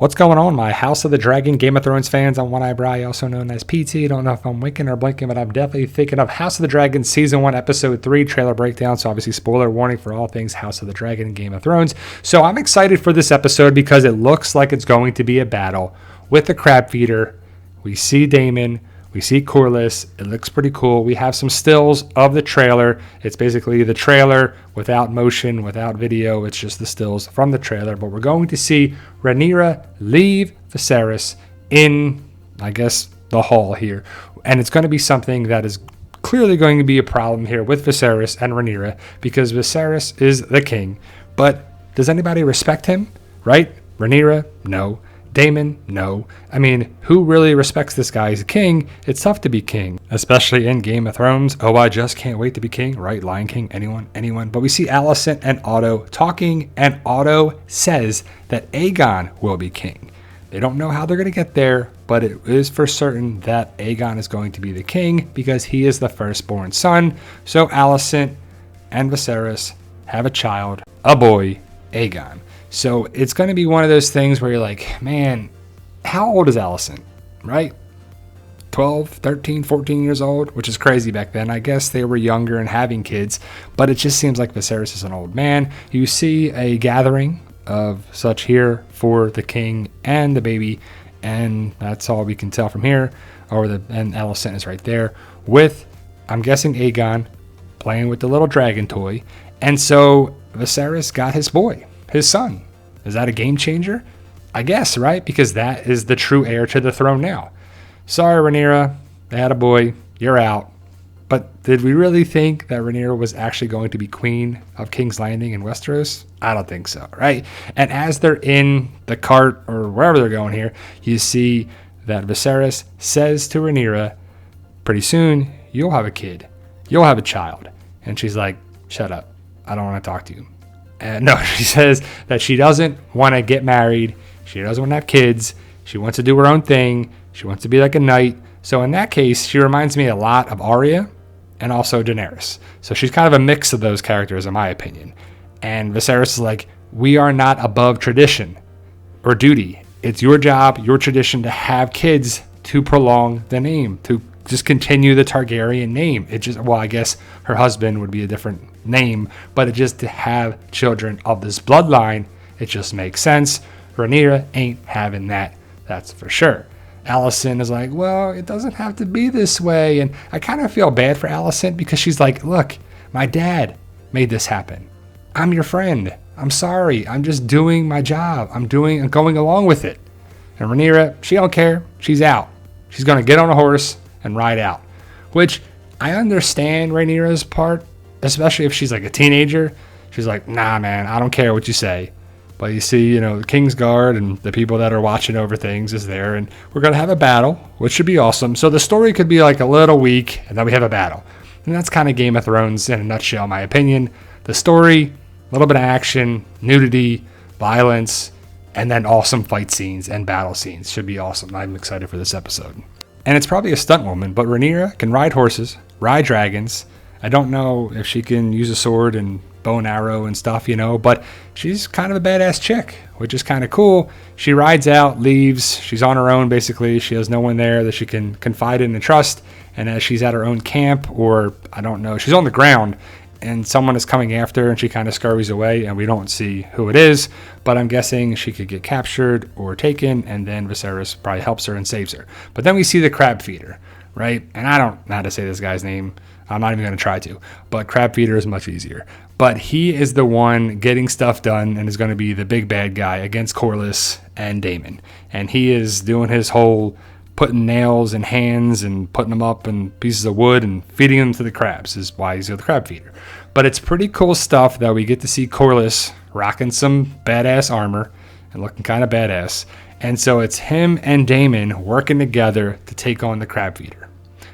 What's going on, my House of the Dragon Game of Thrones fans? I'm One Eyebrow, also known as PT. Don't know if I'm winking or blinking, but I'm definitely thinking of House of the Dragon Season 1, Episode 3 trailer breakdown. So obviously spoiler warning for all things House of the Dragon and Game of Thrones. So I'm excited for this episode because it looks like it's going to be a battle with the crab feeder. We see Daemon. We see Corlys. It looks pretty cool. We have some stills of the trailer. It's basically the trailer without motion, without video. It's just the stills from the trailer. But we're going to see Rhaenyra leave Viserys in, I guess, the hall here. And it's going to be something that is clearly going to be a problem here with Viserys and Rhaenyra because Viserys is the king. But does anybody respect him? Right? Rhaenyra? No. Daemon? No. I mean, who really respects this guy as a king? It's tough to be king, especially in Game of Thrones. Oh, I just can't wait to be king, right? Lion King, anyone. But we see Alicent and Otto talking, and Otto says that Aegon will be king. They don't know how they're going to get there, but it is for certain that Aegon is going to be the king because he is the firstborn son. So Alicent and Viserys have a child, a boy, Aegon. So it's going to be one of those things where you're like, man, how old is Alicent, right? 12, 13, 14 years old, which is crazy back then. I guess they were younger and having kids, but it just seems like Viserys is an old man. You see a gathering of such here for the king and the baby, and that's all we can tell from here. And Alicent is right there with, I'm guessing, Aegon playing with the little dragon toy. And so Viserys got his boy. His son. Is that a game changer? I guess, right? Because that is the true heir to the throne now. Sorry, Rhaenyra. They had a boy. You're out. But did we really think that Rhaenyra was actually going to be queen of King's Landing in Westeros? I don't think so, right? And as they're in the cart or wherever they're going here, you see that Viserys says to Rhaenyra, pretty soon, you'll have a kid. You'll have a child. And she's like, shut up. I don't want to talk to you. No, she says that she doesn't want to get married. She doesn't want to have kids. She wants to do her own thing. She wants to be like a knight. So in that case, she reminds me a lot of Arya and also Daenerys. So she's kind of a mix of those characters, in my opinion. And Viserys is like, we are not above tradition or duty. It's your job, your tradition to have kids to prolong the name, to just continue the Targaryen name. I guess her husband would be a different name, but it just to have children of this bloodline, it just makes sense. Rhaenyra ain't having that, that's for sure. Alicent is like, well, it doesn't have to be this way. And I kind of feel bad for Alicent because she's like, look, my dad made this happen. I'm your friend. I'm sorry. I'm just doing my job. I'm going along with it. And Rhaenyra, she don't care. She's out. She's going to get on a horse and ride out, which I understand Rhaenyra's part, especially if she's like a teenager. She's like, nah, man, I don't care what you say. But you see, the King's Guard and the people that are watching over things is there, and we're going to have a battle, which should be awesome. So the story could be like a little weak, and then we have a battle. And that's kind of Game of Thrones in a nutshell, in my opinion. The story, a little bit of action, nudity, violence, and then awesome fight scenes and battle scenes. Should be awesome. I'm excited for this episode. And it's probably a stunt woman, but Rhaenyra can ride horses, ride dragons. I don't know if she can use a sword and bow and arrow and stuff, but she's kind of a badass chick, which is kind of cool. She rides out, leaves. She's on her own, basically. She has no one there that she can confide in and trust. And as she's at her own camp, or I don't know, she's on the ground and someone is coming after her and she kind of scurries away and we don't see who it is, but I'm guessing she could get captured or taken, and then Viserys probably helps her and saves her. But then we see the crab feeder, right? And I don't know how to say this guy's name. I'm not even going to try to, but crab feeder is much easier. But he is the one getting stuff done and is going to be the big bad guy against Corlys and Daemon. And he is doing his whole putting nails in hands and putting them up in pieces of wood and feeding them to the crabs is why he's the crab feeder. But it's pretty cool stuff that we get to see Corlys rocking some badass armor and looking kind of badass. And so it's him and Daemon working together to take on the crab feeder.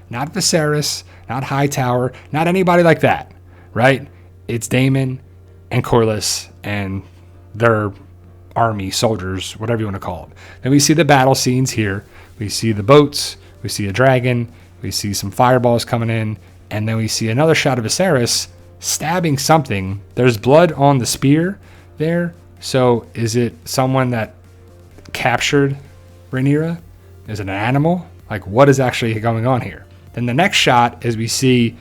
Not Viserys, not Hightower, not anybody like that, right? It's Daemon and Corlys and their army, soldiers, whatever you want to call it. Then we see the battle scenes here. We see the boats, we see a dragon, we see some fireballs coming in, and then we see another shot of Viserys stabbing something. There's blood on the spear there, so is it someone that captured Rhaenyra? Is it an animal? Like, what is actually going on here? Then the next shot is we see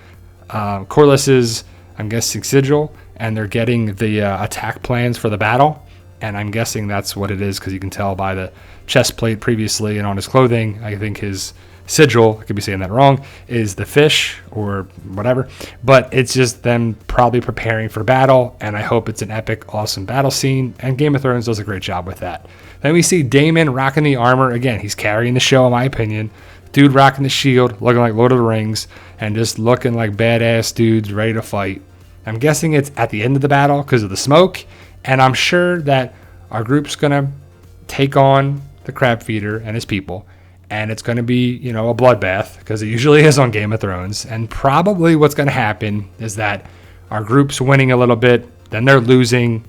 Corlys's, I'm guessing, sigil, and they're getting the attack plans for the battle. And I'm guessing that's what it is, because you can tell by the chest plate previously and on his clothing. I think his sigil, I could be saying that wrong, is the fish or whatever. But it's just them probably preparing for battle, and I hope it's an epic, awesome battle scene. And Game of Thrones does a great job with that. Then we see Daemon rocking the armor. Again, he's carrying the show, in my opinion. Dude rocking the shield, looking like Lord of the Rings, and just looking like badass dudes ready to fight. I'm guessing it's at the end of the battle because of the smoke, and I'm sure that our group's going to take on the crab feeder and his people, and it's going to be, you know, a bloodbath, because it usually is on Game of Thrones. And probably what's going to happen is that our group's winning a little bit, then they're losing,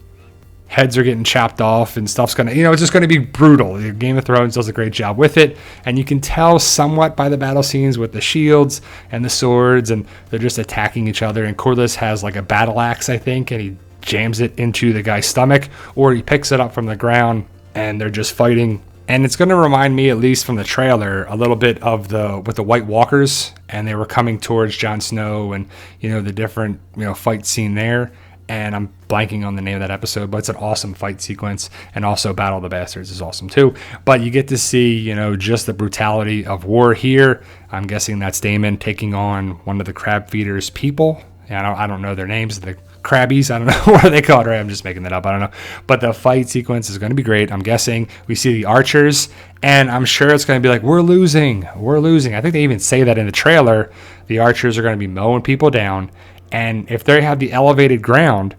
heads are getting chopped off, and stuff's going to, you know, it's just going to be brutal. Game of Thrones does a great job with it, and you can tell somewhat by the battle scenes with the shields and the swords, and they're just attacking each other. And Corlys has like a battle axe, I think, and he jams it into the guy's stomach, or he picks it up from the ground, and they're just fighting. And it's going to remind me, at least from the trailer, a little bit of with the White Walkers, and they were coming towards Jon Snow, and, you know, the different, you know, fight scene there. And I'm blanking on the name of that episode, but it's an awesome fight sequence. And also Battle of the Bastards is awesome too. But you get to see, you know, just the brutality of war here. I'm guessing that's Daemon taking on one of the crab feeders' people. I don't know their names, the Crabbies. I don't know what they call it, right? I'm just making that up. I don't know. But the fight sequence is going to be great. I'm guessing we see the archers, and I'm sure it's going to be like, we're losing. I think they even say that in the trailer. The archers are going to be mowing people down. And if they have the elevated ground,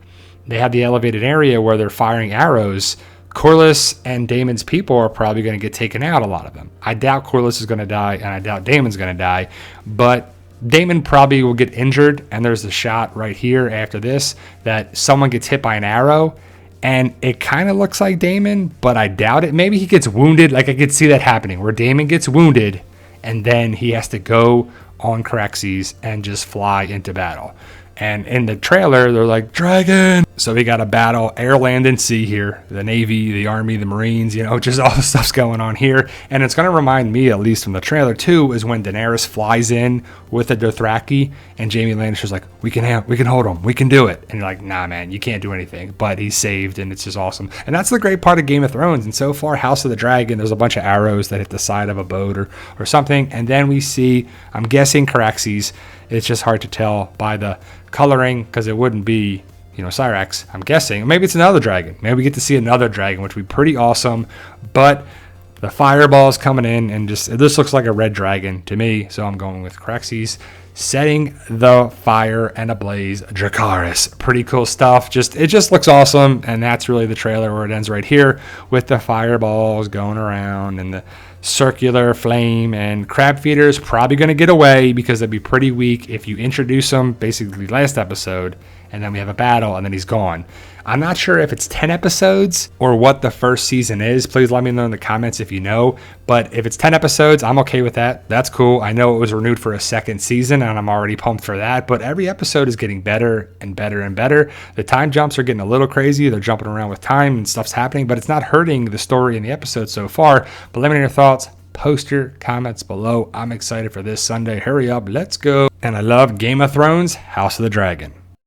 they have the elevated area where they're firing arrows, Corlys and Daemon's people are probably going to get taken out, a lot of them. I doubt Corlys is going to die, and I doubt Daemon's going to die. But Daemon probably will get injured, and there's a shot right here after this that someone gets hit by an arrow, and it kind of looks like Daemon, but I doubt it. Maybe he gets wounded. Like, I could see that happening, where Daemon gets wounded, and then he has to go on Caraxes and just fly into battle. And in the trailer, they're like, dragon. So we got a battle, air, land, and sea here. The Navy, the Army, the Marines, you know, just all the stuff's going on here. And it's going to remind me, at least from the trailer too, is when Daenerys flies in with the Dothraki, and Jaime Lannister's like, we can hold him, we can do it. And you're like, nah, man, you can't do anything. But he's saved, and it's just awesome. And that's the great part of Game of Thrones. And so far, House of the Dragon, there's a bunch of arrows that hit the side of a boat or something. And then we see, I'm guessing, Caraxes. It's just hard to tell by the coloring, because it wouldn't be, you know, Syrax, I'm guessing. Maybe it's another dragon. Maybe we get to see another dragon, which would be pretty awesome. But the fireball's coming in, and this looks like a red dragon to me, so I'm going with Caraxes setting the fire and ablaze Dracarys. Pretty cool stuff. It just looks awesome, and that's really the trailer, where it ends right here with the fireballs going around and the circular flame. And crab feeders probably going to get away, because they'd be pretty weak if you introduce them basically last episode, and then we have a battle, and then he's gone. I'm not sure if it's 10 episodes or what the first season is. Please let me know in the comments if you know. But if it's 10 episodes, I'm okay with that. That's cool. I know it was renewed for a second season, and I'm already pumped for that. But every episode is getting better and better and better. The time jumps are getting a little crazy. They're jumping around with time, and stuff's happening, but it's not hurting the story in the episode so far. But let me know your thoughts. Post your comments below. I'm excited for this Sunday. Hurry up. Let's go. And I love Game of Thrones, House of the Dragon.